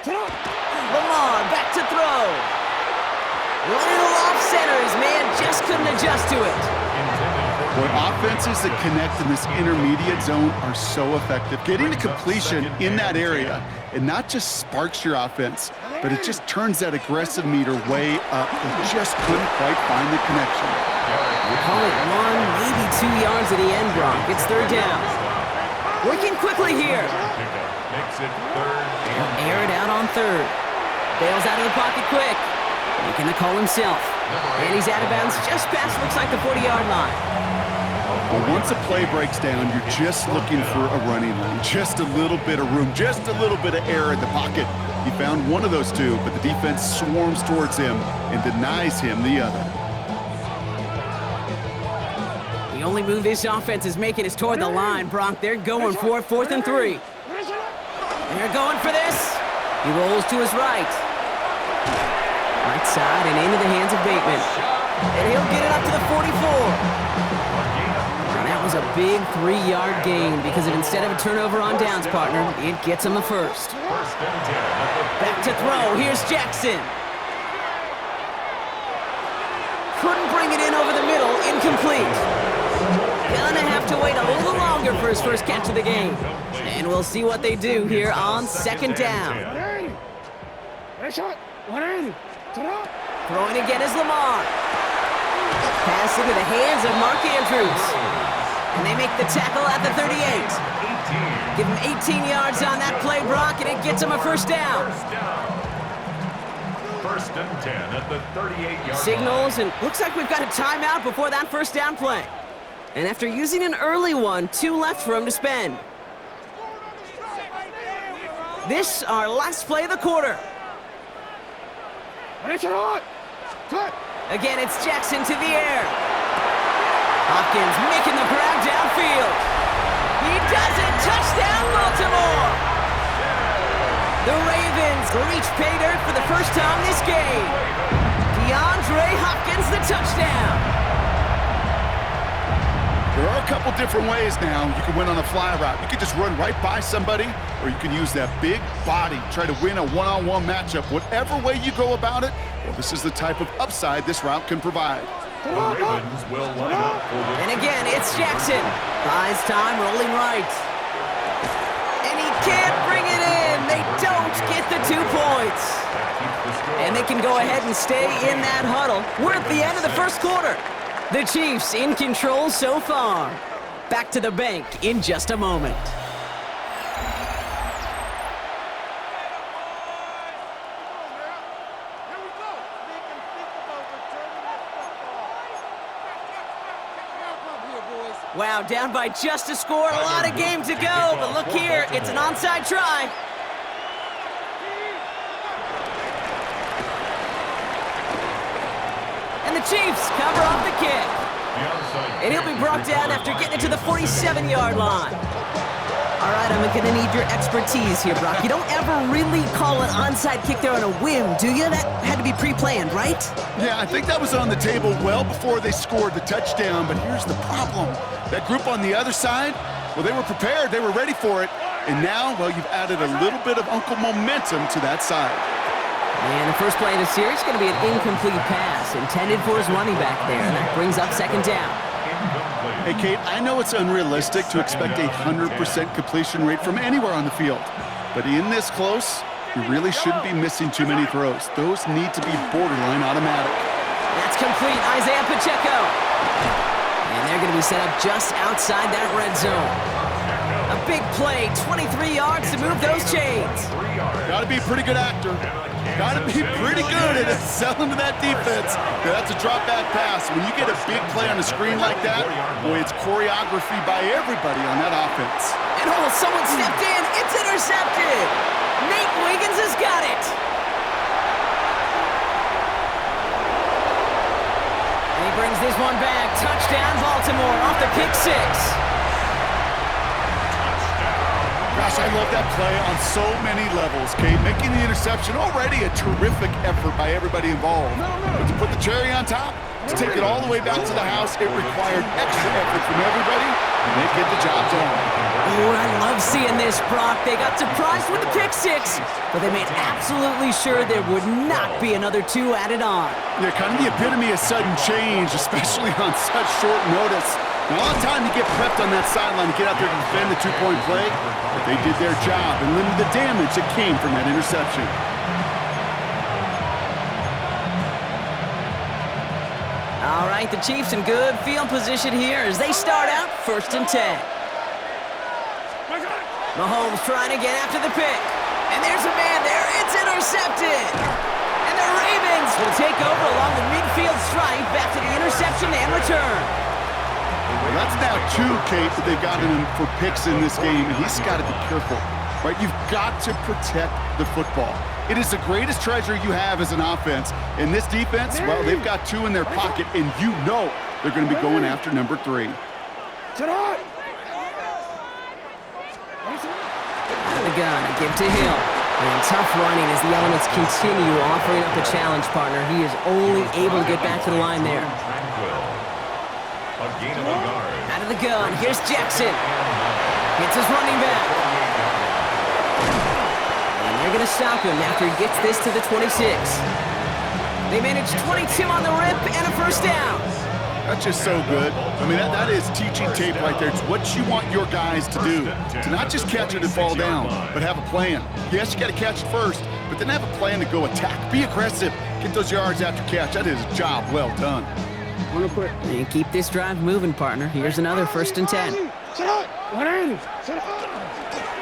Middle. Lamar back to throw. Little off center. His man just couldn't adjust to it. Boy, offenses that connect in this intermediate zone are so effective. Getting to completion in that area, it not just sparks your offense, but it just turns that aggressive meter way up. They just couldn't quite find the connection. We call it 1, maybe 2 yards at the end, Brock. It's third down. Working quickly here. He'll air it out on third. Bails out of the pocket quick. Making the call himself. And he's out of bounds just past, looks like, the 40-yard line. Well, once a play breaks down, you're just looking for a running lane. Just a little bit of room, just a little bit of air in the pocket. He found one of those two, but the defense swarms towards him and denies him the other. The only move this offense is making is toward the line, Brock. They're going for 4th and 3. And they're going for this. He rolls to his right. Right side and into the hands of Bateman. And he'll get it up to the 44. And that was a big 3-yard gain because instead of a turnover on downs, partner, it gets him the first. Back to throw. Here's Jackson. Couldn't bring it in over the middle. Incomplete. Gonna have to wait a little longer for his first catch of the game. And we'll see what they do here on second down. Throwing again is Lamar. Pass into the hands of Mark Andrews. And they make the tackle at the 38. Give him 18 yards on that play, Brock, and it gets him a first down. First and 10 at the 38-yard Signals, and looks like we've got a timeout before that first down play. And after using an early one, 2 left for him to spend. This, our last play of the quarter. Again, it's Jackson to the air. Hopkins making the grab downfield. He does it. Touchdown, Baltimore. The Ravens reach pay dirt for the first time this game. DeAndre Hopkins, the touchdown. There are a couple different ways now you can win on a fly route. You can just run right by somebody, or you can use that big body, try to win a one-on-one matchup. Whatever way you go about it, well, this is the type of upside this route can provide. The Ravens will line up for the... And again, it's Jackson. Buys time, rolling right. And he can't bring it in. They don't get the 2 points. And they can go ahead and stay in that huddle. We're at the end of the first quarter. The Chiefs in control so far. Back to the bank in just a moment. Wow, down by just a score, a lot of game to go, but look here, it's an onside try. And the Chiefs cover off the kick. And he'll be brought down after getting it to the 47-yard line. All right, I'm going to need your expertise here, Brock. You don't ever really call an onside kick there on a whim, do you? That had to be pre-planned, right? Yeah, I think that was on the table well before they scored the touchdown, but here's the problem. That group on the other side, well, they were prepared, they were ready for it, and now, well, you've added a little bit of Uncle momentum to that side. And the first play of the series is going to be an incomplete pass, intended for his running back there, and that brings up second down. Hey, Kate, I know it's unrealistic to expect a 100% completion rate from anywhere on the field, but in this close, you really shouldn't be missing too many throws. Those need to be borderline automatic. That's complete, Isaiah Pacheco. And they're going to be set up just outside that red zone. A big play, 23 yards to move those chains. Got to be a pretty good actor. Got to be pretty good at selling to that defense. Now, that's a drop-back pass. When you get a big play on the screen like that, boy, it's choreography by everybody on that offense. And oh, someone stepped in. It's intercepted. Nate Wiggins has got it. And he brings this one back. Touchdown, Baltimore, off the pick six. Gosh, I love that play on so many levels, Kate. Making the interception, already a terrific effort by everybody involved. But to put the cherry on top, to take it all the way back to the house, it required extra effort from everybody. and they get the job done. Oh, I love seeing this, Brock. They got surprised with the pick six, but they made absolutely sure there would not be another 2 added on. Yeah, kind of the epitome of sudden change, especially on such short notice. Now, a lot of time to get prepped on that sideline to get out there to defend the 2-point play, but they did their job and limited the damage that came from that interception. All right, the Chiefs in good field position here as they start out 1st and 10. Mahomes trying to get after the pick. And there's a man there. It's intercepted. And the Ravens will take over along the midfield stripe back to the interception and return. Well, that's now 2, Kate, that they've gotten him for picks in this game, and he's got to be careful. Right? You've got to protect the football. It is the greatest treasure you have as an offense. And this defense, well, they've got 2 in their pocket, and you know they're going to be going after number 3. Out of the gun, a give to Hill. And tough running as the elements continue offering up a challenge partner. He is only able to get back to the line there. Out of the gun, here's Jackson. Hits his running back. And they're going to stop him after he gets this to the 26. They manage 22 on the rip and a 1st down. That's just so good. I mean, that is teaching tape right there. It's what you want your guys to do. To not just catch it and fall down, but have a plan. Yes, you got to catch it first, but then have a plan to go attack. Be aggressive. Get those yards after catch. That is a job well done. And keep this drive moving, partner. Here's another 1st and 10.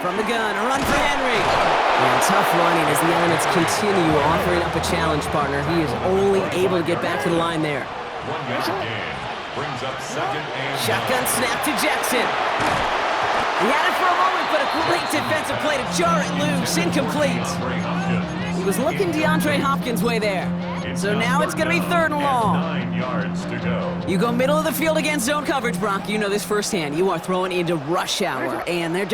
From the gun, a run for Henry. And tough running as the elements continue offering up a challenge partner. He is only able to get back to the line there. 1 yard gain. Brings up 2nd and Shotgun snap to Jackson. He had it for a moment, but a great defensive play to jar it loose. Incomplete. He was looking DeAndre Hopkins' way there. So now it's going to be 3rd and long. 9 yards to go. You go middle of the field against zone coverage, Brock. You know this firsthand. You are throwing into rush hour, and there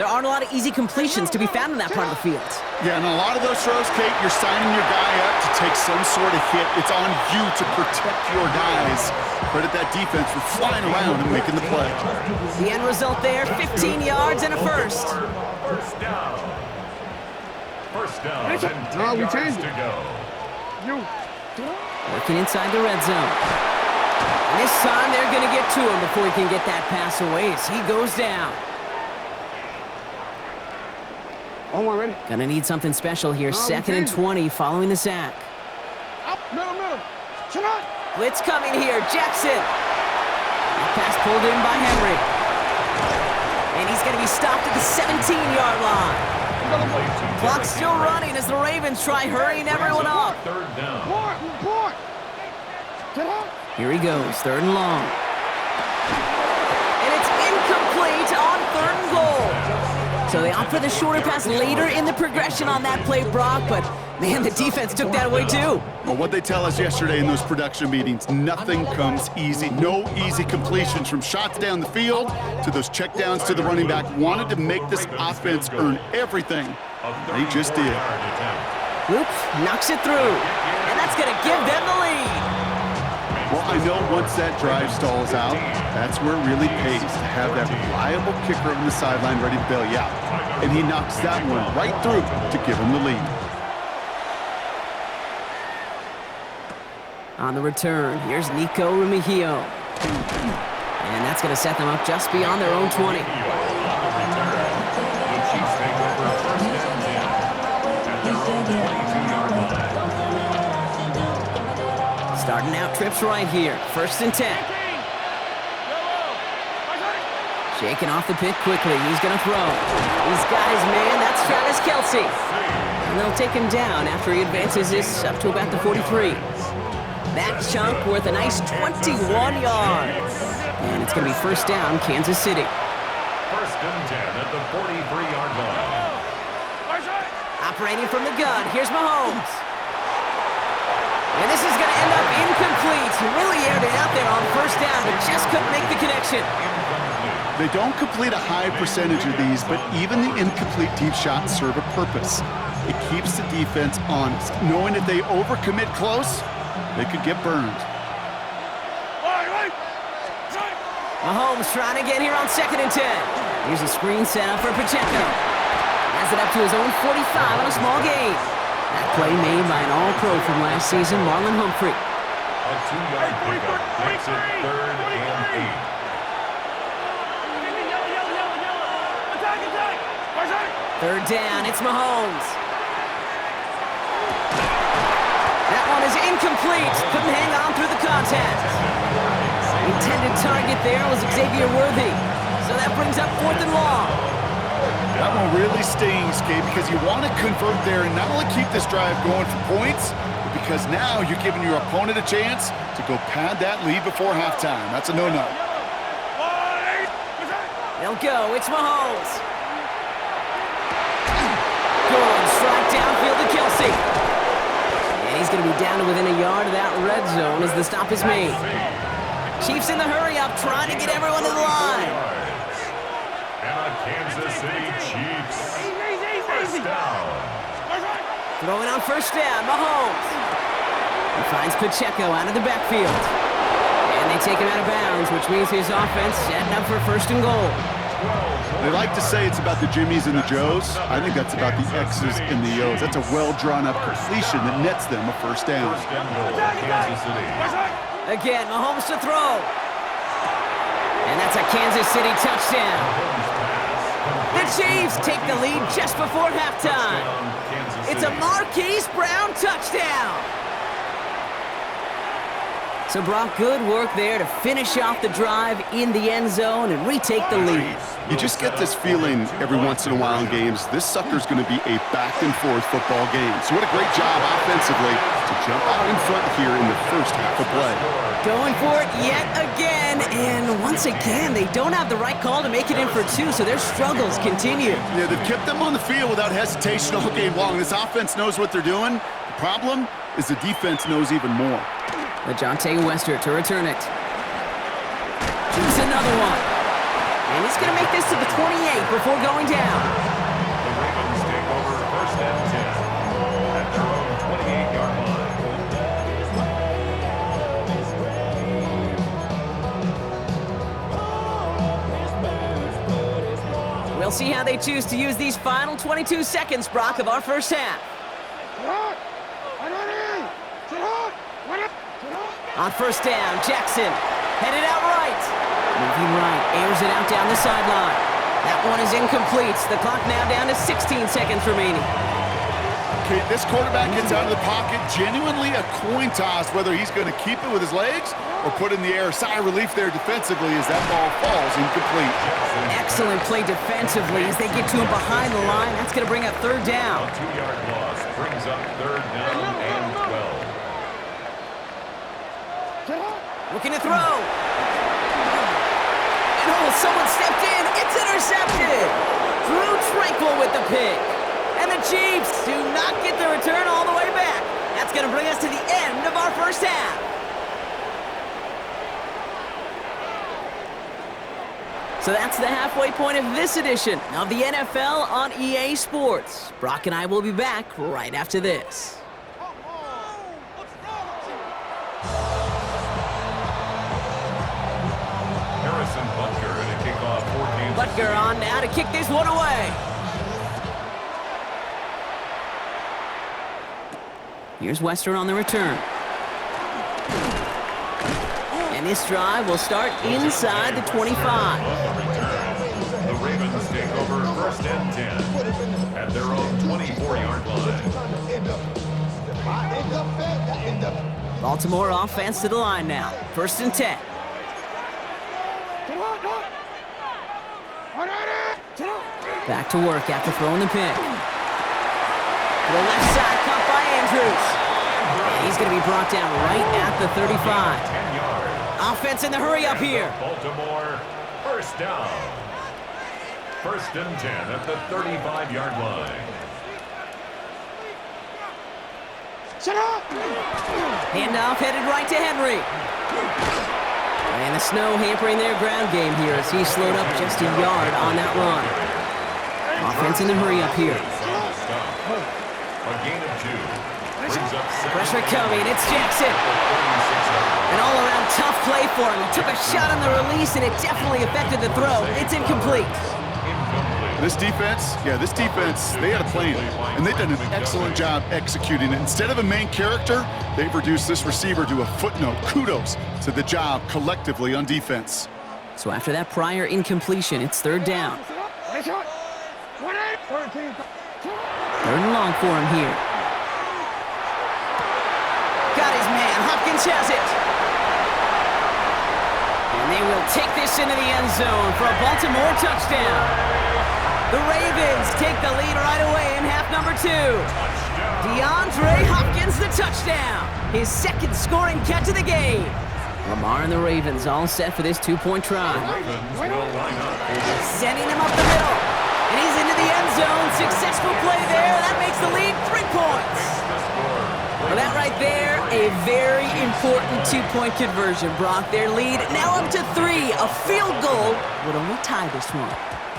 aren't a lot of easy completions to be found in that part of the field. Yeah, and a lot of those throws, Kate, you're signing your guy up to take some sort of hit. It's on you to protect your guys. Credit that defense for flying around and making the play. The end result there, 15 yards and a 1st. First down. First down and 10 yards to go. Working inside the red zone. And this time they're going to get to him before he can get that pass away as he goes down. Gonna need something special here. 2nd and 20 following the sack. Blitz coming here. Jackson. That pass pulled in by Henry. And he's going to be stopped at the 17-yard line. Clock's still running as the Ravens try hurrying everyone up. 3rd down. Here he goes, 3rd and long. And it's incomplete on 3rd and goal. So they opt for the shorter pass later in the progression on that play, Brock, but man, the defense took that away too. Well, what they tell us yesterday in those production meetings, nothing comes easy. No easy completions from shots down the field to those checkdowns to the running back. Wanted to make this offense earn everything. They just did. Oops, knocks it through. And that's going to give them the lead. Well, I know once that drive stalls out, that's where it really pays to have that reliable kicker on the sideline ready to bail you out. And he knocks that one right through to give him the lead. On the return, here's Nico Remigio. And that's going to set them up just beyond their own 20. Starting out trips right here. 1st and 10. Shaking off the pick quickly. He's going to throw. These guys, man, that's Travis Kelce. And they'll take him down after he advances this up to about the 43. That chunk worth a nice 21 yards. And it's going to be 1st down, Kansas City. 1st and 10 at the 43-yard line. Operating from the gun, here's Mahomes. And this is going to end up incomplete. He really aired it out there on 1st down, but just couldn't make the connection. They don't complete a high percentage of these, but even the incomplete deep shots serve a purpose. It keeps the defense honest, knowing if they overcommit close, they could get burned. Mahomes trying to get here on 2nd and 10. Here's a screen set up for Pacheco. Has it up to his own 45 on a small gain. That play made by an all-pro from last season, Marlon Humphrey. A 2-yard pickup makes it 3rd and 8. Third down, it's Mahomes. That one is incomplete. Couldn't hang on through the contact. Intended target there was Xavier Worthy. So that brings up 4th and long. That one really stings, Gabe, because you want to convert there and not only keep this drive going for points, but because now you're giving your opponent a chance to go pad that lead before halftime. That's a no-no. They'll go. It's Mahomes. Good strike downfield to Kelsey. And he's going to be down to within a yard of that red zone as the stop is made. Chiefs in the hurry-up, trying to get everyone to the line. And a Kansas City Chiefs first down. Throwing on first down, Mahomes. He finds Pacheco out of the backfield. And they take him out of bounds, which means his offense setting up for 1st and goal. They like to say it's about the Jimmies and the Joes. I think that's about the X's and the O's. That's a well-drawn-up completion that nets them a 1st down. First and goal, Kansas City. Again, Mahomes to throw. And that's a Kansas City touchdown. The Chiefs take the lead just before halftime. It's a Marquise Brown touchdown. So Brock, good work there to finish off the drive in the end zone and retake the lead. You just get this feeling every once in a while in games, this sucker's going to be a back-and-forth football game. So what a great job offensively to jump out in front here in the first half of play. Going for it yet again, and once again, they don't have the right call to make it in for 2, so their struggles continue. Yeah, they've kept them on the field without hesitation all game long. This offense knows what they're doing. The problem is the defense knows even more. LeJohntay Wester to return it. Here's another one. And he's going to make this to the 28 before going down. The Ravens take over 1st and 10 at their own 28-yard line. We'll see how they choose to use these final 22 seconds, Brock, of our first half. On first down, Jackson headed out right. Moving right, airs it out down the sideline. That one is incomplete. The clock now down to 16 seconds remaining. Okay, this quarterback gets out of the pocket. Genuinely a coin toss whether he's going to keep it with his legs or put in the air. Sigh of relief there defensively as that ball falls incomplete. Excellent play defensively as they get to him behind the line. That's going to bring up 3rd down. A 2-yard loss brings up 3rd down and 12. Looking to throw. And oh, someone stepped in. It's intercepted. Drew Tranquil with the pick. And the Chiefs do not get the return all the way back. That's going to bring us to the end of our first half. So that's the halfway point of this edition of the NFL on EA Sports. Brock and I will be back right after this. Butker on now to kick this one away. Here's Wester on the return. And this drive will start inside the 25. The Ravens take over 1st and 10 at their own 24-yard line. Baltimore offense to the line now. 1st and 10. Back to work after throwing the pick. To the left side, caught by Andrews. And he's going to be brought down right at the 35. 10 yards. Offense in the hurry up here. Baltimore, 1st down. 1st and 10 at the 35-yard line. Handoff headed right to Henry. And the snow hampering their ground game here as he slowed up just a yard on that run. Offense in the hurry up here. A gain of 2. Pressure coming, it's Jackson. An all-around tough play for him. He took a shot on the release, and it definitely affected the throw. It's incomplete. This defense, they had a plan, and they've done an excellent job executing it. Instead of a main character, they've reduced this receiver to a footnote. Kudos to the job collectively on defense. So after that prior incompletion, it's third down. Third and long for him here. Got his man. Hopkins has it. And they will take this into the end zone for a Baltimore touchdown. The Ravens take the lead right away in half number 2. DeAndre Hopkins, the touchdown. His second scoring catch of the game. Lamar and the Ravens all set for this two-point try. Sending him up the middle. And he's into the end zone. Successful play there. That makes the lead 3 points. Well, that right there, a very important two-point conversion. Brock, their lead now up to 3. A field goal would only tie this one.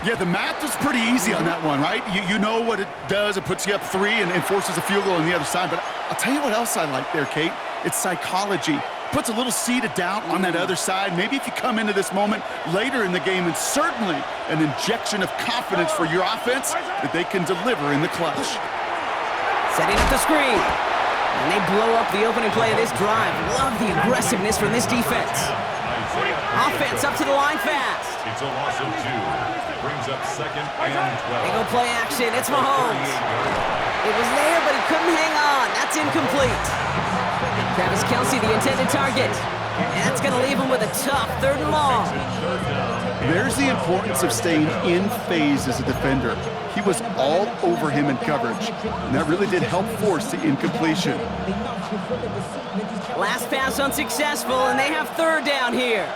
Yeah, the math was pretty easy on that one, right? You know what it does. It puts you up 3 and forces a field goal on the other side. But I'll tell you what else I like there, Kate. It's psychology. Puts a little seed of doubt on that other side. Maybe if you come into this moment later in the game, and certainly an injection of confidence for your offense that they can deliver in the clutch. Setting up the screen. And they blow up the opening play of this drive. Love the aggressiveness from this defense. Offense up to the line fast. It's a loss of 2. Brings up second and 12. They go play action. It's Mahomes. It was there, but he couldn't hang on. That's incomplete. Travis Kelce, the intended target. And that's going to leave him with a tough third and long. There's the importance of staying in phase as a defender. He was all over him in coverage, and that really did help force the incompletion. Last pass unsuccessful, and they have third down here.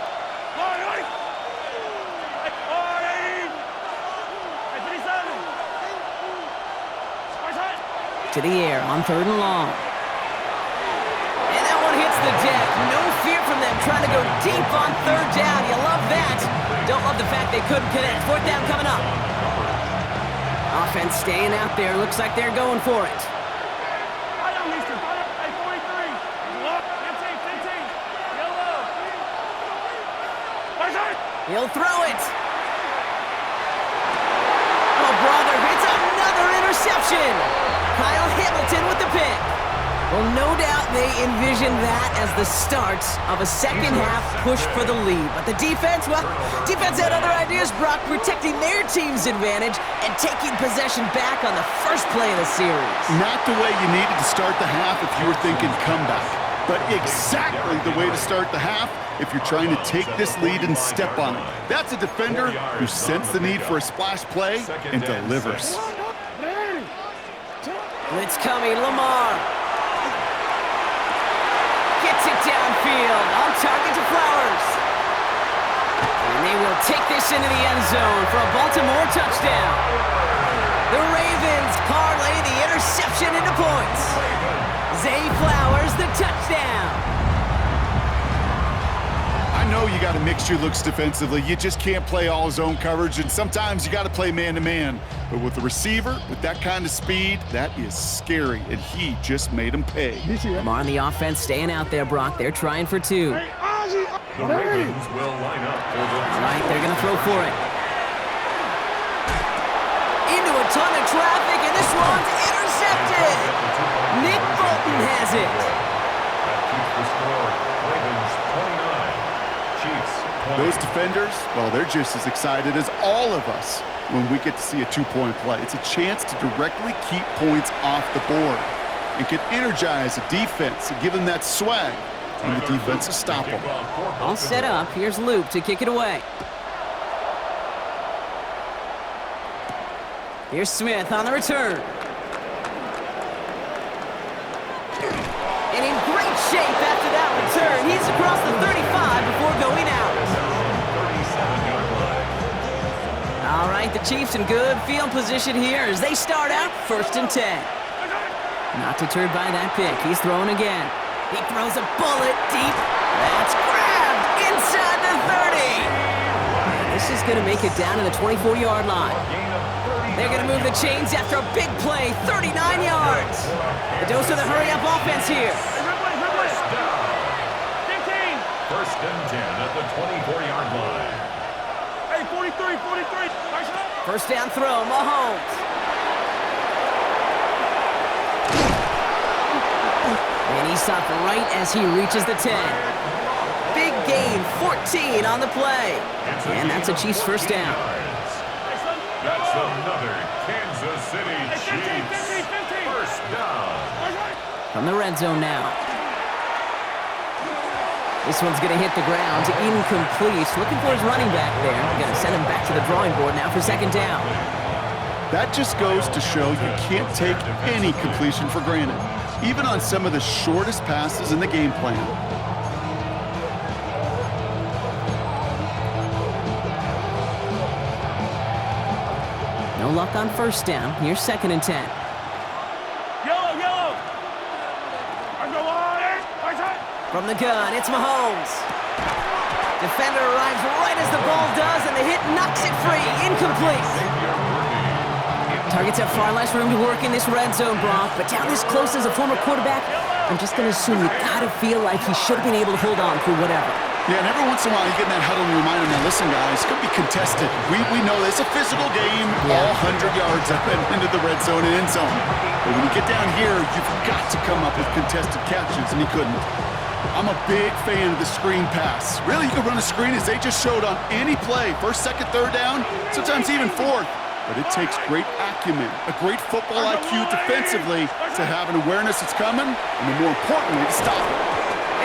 To the air on third and long. And that one hits the deck. No fear from them trying to go deep on third down. You love that. Don't love the fact they couldn't connect. Fourth down coming up. Offense staying out there. Looks like they're going for it. He'll throw it. Oh, brother, it's another interception. Kyle Hamilton with the pick. Well, no doubt they envisioned that as the start of a second-half push for the lead. But the defense, well, defense had other ideas, Brock, protecting their team's advantage and taking possession back on the first play of the series. Not the way you needed to start the half if you were thinking comeback, but exactly the way to start the half if you're trying to take this lead and step on it. That's a defender who sensed the need for a splash play and delivers. Blitz coming, Lamar. Gets it downfield, on target to Flowers. And they will take this into the end zone for a Baltimore touchdown. The Ravens parlay the interception into points. Zay Flowers, the touchdown. I know you got to mix your looks defensively. You just can't play all zone coverage, and sometimes you got to play man-to-man. But with the receiver, with that kind of speed, that is scary, and he just made him pay. Lamar on the offense staying out there, Brock. They're trying for 2. The Ravens will line up for the... Right, they're going to throw for it. Into a ton of traffic, and this one's intercepted. Nick Bolton has it. That keeps the score. Ravens 29. Chiefs 20. Those defenders, well, they're just as excited as all of us when we get to see a two-point play. It's a chance to directly keep points off the board and can energize a defense and give them that swag when the defense is stop them. All set up. Here's Luke to kick it away. Here's Smith on the return. And in great shape after that return. He's across the 35 before going out. All right, the Chiefs in good field position here as they start out 1st and 10. Not deterred by that pick. He's throwing again. He throws a bullet deep. That's grabbed inside the 30. This is going to make it down to the 24-yard line. Gain of 30 They're going to move the chains after a big play, 39 yards. The dose of the hurry-up offense here. First down. 15. First and 10 at the 24-yard line. Hey, 43. First down throw, Mahomes. And he stopped right as he reaches the 10. Big gain, 14 on the play. And that's a Chiefs first down. That's another Kansas City Chiefs first down. From the red zone now. This one's going to hit the ground. Incomplete. Looking for his running back there. Going to send him back to the drawing board now for second down. That just goes to show you can't take any completion for granted, even on some of the shortest passes in the game plan. No luck on first down. Here's second and 10. Yellow. From the gun, it's Mahomes. Defender arrives right as the ball does, and the hit knocks it free. Incomplete. Targets have far less room to work in this red zone, Brock, but down this close as a former quarterback, I'm just going to assume you got to feel like he should have been able to hold on through whatever. Yeah, and every once in a while you get in that huddle and you remind them, now listen guys, it's going to be contested. We know it's a physical game, all 100 yards up and into the red zone and end zone. But when you get down here, you've got to come up with contested catches, and he couldn't. I'm a big fan of the screen pass. Really, you can run a screen as they just showed on any play. First, second, third down, sometimes even fourth. But it takes great acumen, a great football IQ defensively to have an awareness it's coming, and then more importantly, to stop it.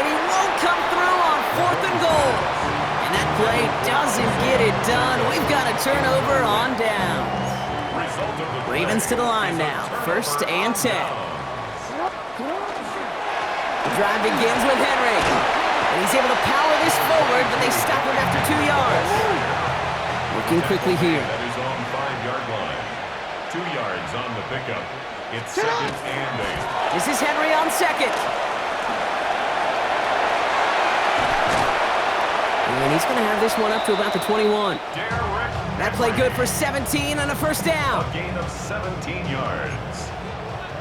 And he won't come through on fourth and goal. And that play doesn't get it done. We've got a turnover on down. Ravens to the line now. First and 10. The drive begins with Henry. And he's able to power this forward, but they stop him after 2 yards. Working quickly here. That is on 5-yard line. 2 yards on the pickup. It's second and 8. This is Henry on second. And he's going to have this one up to about the 21. That play good for 17 and a first down. A gain of 17 yards.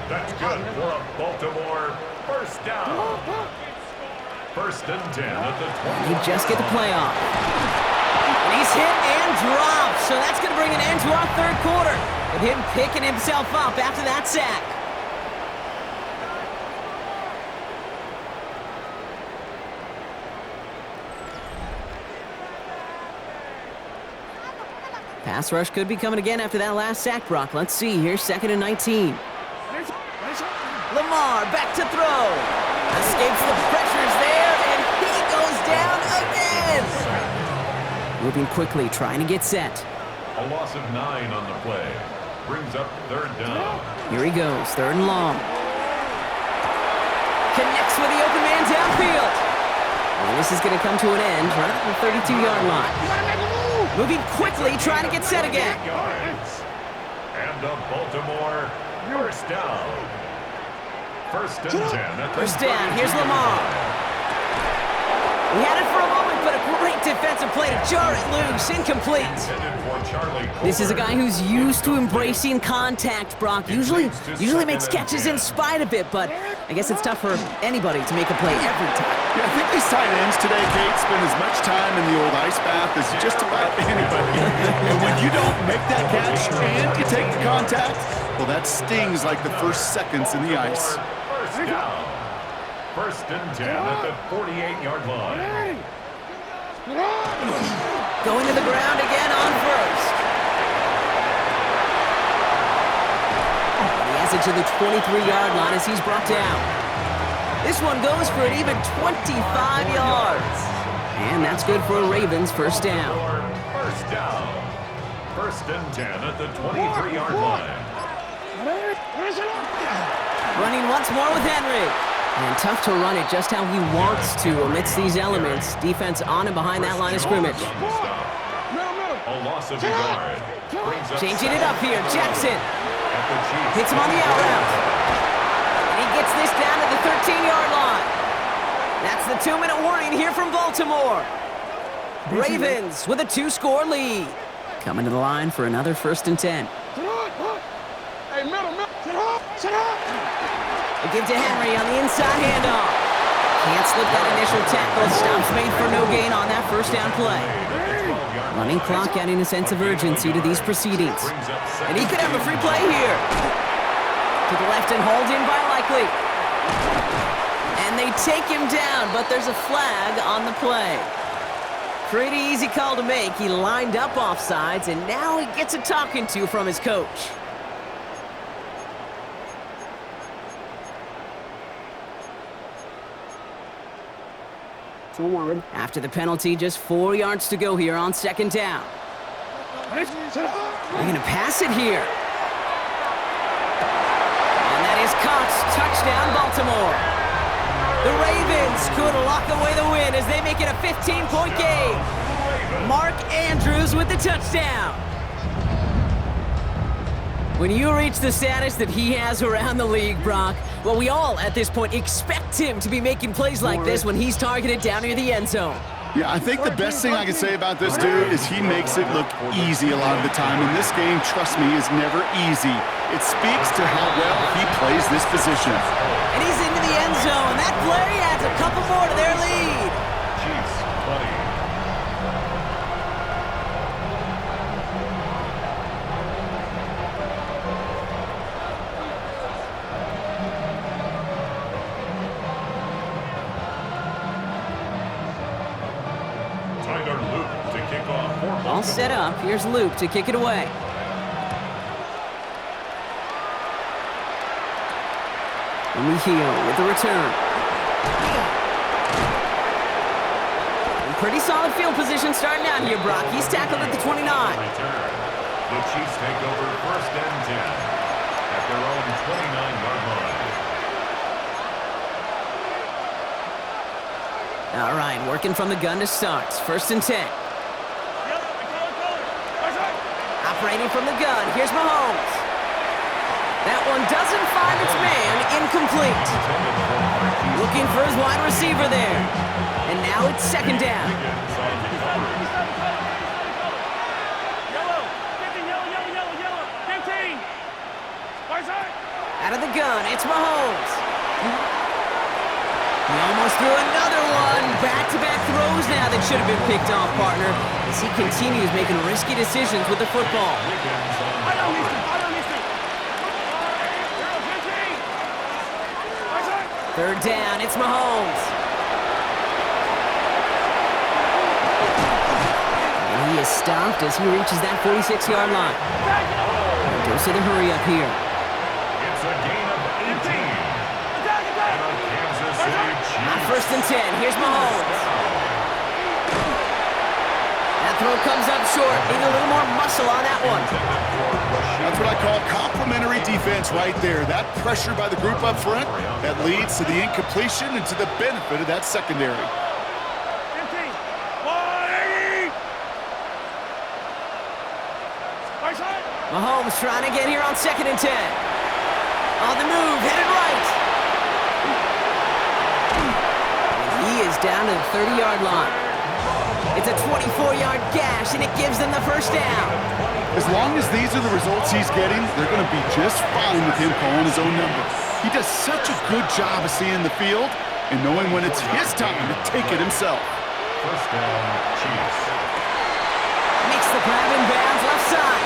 That's good for a Baltimore first down. First and 10 at the 20. He just get the play off. And he's hit and dropped. So that's going to bring an end to our third quarter. With him picking himself up after that sack. Pass rush could be coming again after that last sack, Brock. Let's see. Here's second and 19. Lamar back to throw. Escapes the pressures there, and he goes down again. Moving quickly, trying to get set. A loss of 9 on the play. Brings up third down. Here he goes, third and long. Connects with the open man downfield. And this is going to come to an end right at the 32-yard line. Moving quickly, trying to get set again. Yards. And a Baltimore first down. First and 10. First down, here's Lamar. We had it for a moment, but a great defensive play to jar it loose. Incomplete. This is a guy who's used to embracing contact, Brock. Usually makes catches in spite of it, but I guess it's tough for anybody to make a play every time. Yeah, I think these tight ends today, Kate, spend as much time in the old ice bath as just about anybody. And when you don't make that catch and you take the contact, well, that stings like the first seconds in the ice. First down. First and 10 at the 48-yard line. Going to the ground again on first. He has it to the 23-yard line as he's brought down. This one goes for an even 25 yards. And that's good for a Ravens first down. First down. First and 10 at the 23-yard line. Running once more with Henry. And tough to run it just how he wants to amidst these elements. Defense on and behind that line of scrimmage. A loss of a yard. Changing it up here, Jackson. Hits him on the out route. And he gets this down to the 13-yard line. That's the 2-minute warning here from Baltimore. Ravens with a 2-score lead. Coming to the line for another first and 10. They give to Henry on the inside handoff. Can't slip that initial tackle. Stops made for no gain on that first down play. Running clock adding a sense of urgency to these proceedings. And he could have a free play here. To the left and hauled in by Likely. And they take him down, but there's a flag on the play. Pretty easy call to make. He lined up offsides, and now he gets a talking to from his coach. After the penalty, just 4 yards to go here on second down. They're going to pass it here. And that is caught. Touchdown, Baltimore. The Ravens could lock away the win as they make it a 15-point game. Mark Andrews with the touchdown. When you reach the status that he has around the league, Brock, well, we all at this point expect him to be making plays like this when he's targeted down near the end zone. Yeah, I think the best thing I can say about this dude is he makes it look easy a lot of the time. And this game, trust me, is never easy. It speaks to how well he plays this position. And he's into the end zone. That play adds a couple more to their lead. Chiefs 20. All set up. Here's Luke to kick it away. Mejio with the return. And pretty solid field position starting out here, Brock. He's tackled at the 29. The Chiefs take over first and 10 at their own 29-yard line. All right, working from the gun to start. First and 10. Operating from the gun, here's Mahomes. That one doesn't find its man, incomplete. Looking for his wide receiver there. And now it's second down. Out of the gun, it's Mahomes. He almost threw another one. Back-to-back throws now that should have been picked off, partner, as he continues making risky decisions with the football. Third down, it's Mahomes. And he is stopped as he reaches that 46-yard line. Goes to the hurry up here. It's a gain of 18. And a Kansas City Chiefs. First and 10, here's Mahomes. That throw comes up short. Need a little more muscle on that one. That's what I call complimentary defense right there. That pressure by the group up front, that leads to the incompletion and to the benefit of that secondary. Mahomes trying to get here on second and 10. On the move, headed right. And he is down to the 30-yard line. It's a 24-yard gash, and it gives them the first down. As long as these are the results he's getting, they're going to be just fine with him calling his own number. He does such a good job of seeing the field and knowing when it's his time to take it himself. First down, Chiefs. Makes the grab in bounds left side.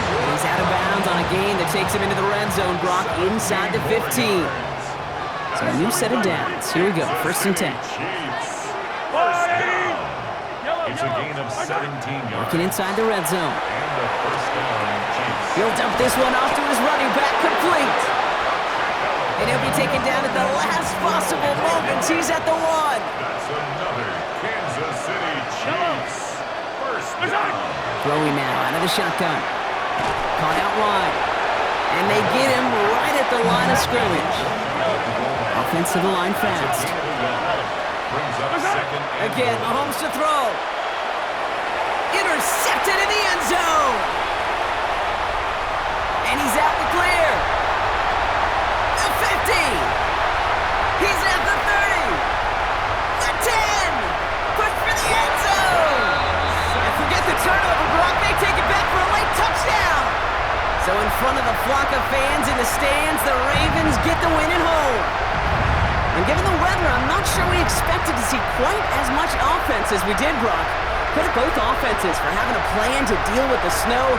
He's out of bounds on a gain that takes him into the red zone, Brock, inside the 15. So a new set of downs. Here we go, first and 10. It's a gain of 17 yards. Working inside the red zone. And the first down, Chiefs. He'll dump this one off to his running back, complete. And he'll be taken down at the last possible moment. He's at the 1. That's another Kansas City Chiefs. First down. Throwing now out of the shotgun. Caught out wide. And they get him right at the line of scrimmage. Offensive line fast. Brings up second and Again, Mahomes to throw. Intercepted in the end zone. And he's out the clear. The 50. He's at the 30. The 10. Push for the end zone. And forget the turnover, Brock. They take it back for a late touchdown. So in front of the flock of fans in the stands, the Ravens get the win at home. And given the weather, I'm not sure we expected to see quite as much offense as we did, Brock. Credit both offenses for having a plan to deal with the snow.